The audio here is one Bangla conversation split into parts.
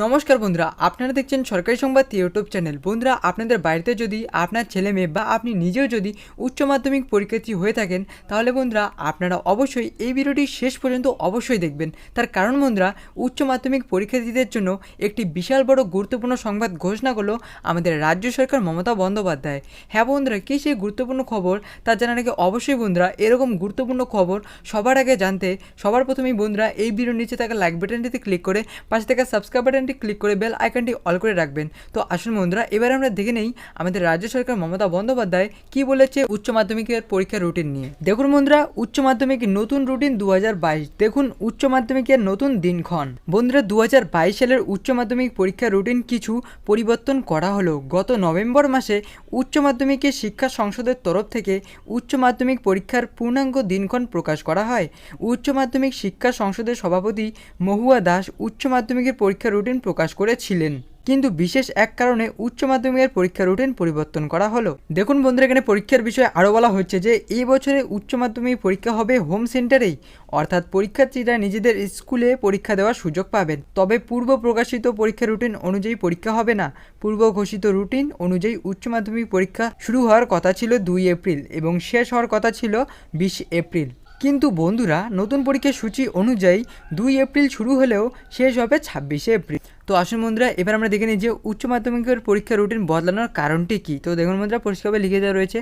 নমস্কার বন্ধুরা, আপনারা দেখছেন সরকারি সংবাদ ইউটিউব চ্যানেল। বন্ধুরা, আপনাদের বাড়িতে যদি আপনার ছেলে মেয়ে বা আপনি নিজেও যদি উচ্চ মাধ্যমিক পরীক্ষার্থী হয়ে থাকেন, তাহলে বন্ধুরা আপনারা অবশ্যই এই ভিডিওটি শেষ পর্যন্ত অবশ্যই দেখবেন। তার কারণ বন্ধুরা, উচ্চ মাধ্যমিক পরীক্ষার্থীদের জন্য একটি বিশাল বড় গুরুত্বপূর্ণ সংবাদ ঘোষণা করলো আমাদের রাজ্য সরকার মমতা বন্দ্যোপাধ্যায়। হ্যাঁ বন্ধুরা, কী সেই গুরুত্বপূর্ণ খবর তা জানার আগে অবশ্যই বন্ধুরা এরকম গুরুত্বপূর্ণ খবর সবার আগে জানতে সবার প্রথমেই বন্ধুরা এই ভিডিওর নিচে থাকা লাইক বাটনটিতে ক্লিক করে পাশে থাকা সাবস্ক্রাইব বাটনটি ক্লিক করে বেল আইকনটি অল করে রাখবেন। তো আসুন বন্ধুরা, এবার আমরা দেখে নেই আমাদের রাজ্য সরকার মমতা বন্দ্যোপাধ্যায় কি বলেছে উচ্চ মাধ্যমিকের পরীক্ষার রুটিন নিয়ে। দেখুন বন্ধুরা, উচ্চ মাধ্যমিকের নতুন রুটিন 2022। দেখুন উচ্চ মাধ্যমিকের নতুন দিনক্ষণ। বন্ধুরা, 2022 সালের উচ্চ মাধ্যমিক পরীক্ষার রুটিন কিছু পরিবর্তন করা হলো। গত নভেম্বর মাসে উচ্চ মাধ্যমিকের শিক্ষা সংসদের তরফ থেকে উচ্চ মাধ্যমিক পরীক্ষার পূর্ণাঙ্গ দিনক্ষণ প্রকাশ করা হয়। উচ্চ মাধ্যমিক শিক্ষা সংসদের সভাপতি মহুয়া দাস উচ্চ মাধ্যমিকের পরীক্ষার রুটিন প্রকাশ করেছিলেন, কিন্তু বিশেষ এক কারণে উচ্চ মাধ্যমিকের পরীক্ষার রুটিন পরিবর্তন করা হলো। দেখুন বন্ধুরা, এখানে পরীক্ষার বিষয়ে আরও বলা হচ্ছে যে এই বছরে উচ্চ মাধ্যমিক পরীক্ষা হবে হোম সেন্টারেই, অর্থাৎ পরীক্ষার্থীরা নিজেদের স্কুলে পরীক্ষা দেওয়ার সুযোগ পাবেন। তবে পূর্ব প্রকাশিত পরীক্ষা রুটিন অনুযায়ী পরীক্ষা হবে না। পূর্ব ঘোষিত রুটিন অনুযায়ী উচ্চ মাধ্যমিক পরীক্ষা শুরু হওয়ার কথা ছিল 2 এপ্রিল এবং শেষ হওয়ার কথা ছিল 20 এপ্রিল। কিন্তু বন্ধুরা, নতুন পরীক্ষার সূচি অনুযায়ী 2 এপ্রিল শুরু হলেও শেষ হবে 26 এপ্রিল। তো আসুন বন্ধুরা, এবার আমরা দেখে নিই যে উচ্চ মাধ্যমিকের পরীক্ষার রুটিন বদলানোর কারণটি কী। তো দেখুন বন্ধুরা, পরিষ্কারভাবে লিখে দেওয়া রয়েছে,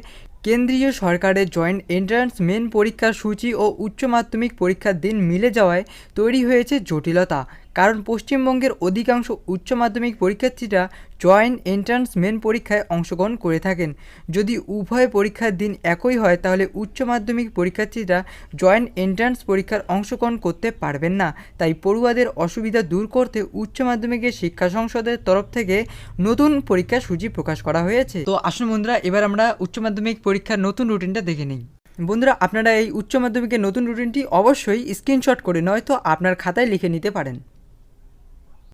কেন্দ্রীয় সরকারের জয়েন্ট এন্ট্রান্স মেন পরীক্ষার সূচি ও উচ্চ মাধ্যমিক পরীক্ষার দিন মিলে যাওয়ায় তৈরি হয়েছে জটিলতা। কারণ পশ্চিমবঙ্গের অধিকাংশ উচ্চ মাধ্যমিক পরীক্ষার্থীরা জয়েন্ট এন্ট্রান্স মেন পরীক্ষায় অংশগ্রহণ করে থাকেন। যদি উভয় পরীক্ষার দিন একই হয়, তাহলে উচ্চ মাধ্যমিক পরীক্ষার্থীরা জয়েন্ট এন্ট্রান্স পরীক্ষার অংশগ্রহণ করতে পারবেন না। তাই পড়ুয়াদের অসুবিধা দূর করতে উচ্চ মাধ্যমিকের শিক্ষা সংসদের তরফ থেকে নতুন পরীক্ষার সূচি প্রকাশ করা হয়েছে। তো আসুন বন্ধুরা, এবার আমরা উচ্চ মাধ্যমিক পরীক্ষার নতুন রুটিনটা দেখে নিই। বন্ধুরা, আপনারা এই উচ্চ মাধ্যমিকের নতুন রুটিনটি অবশ্যই স্ক্রিনশট করে নয়তো আপনার খাতায় লিখে নিতে পারেন।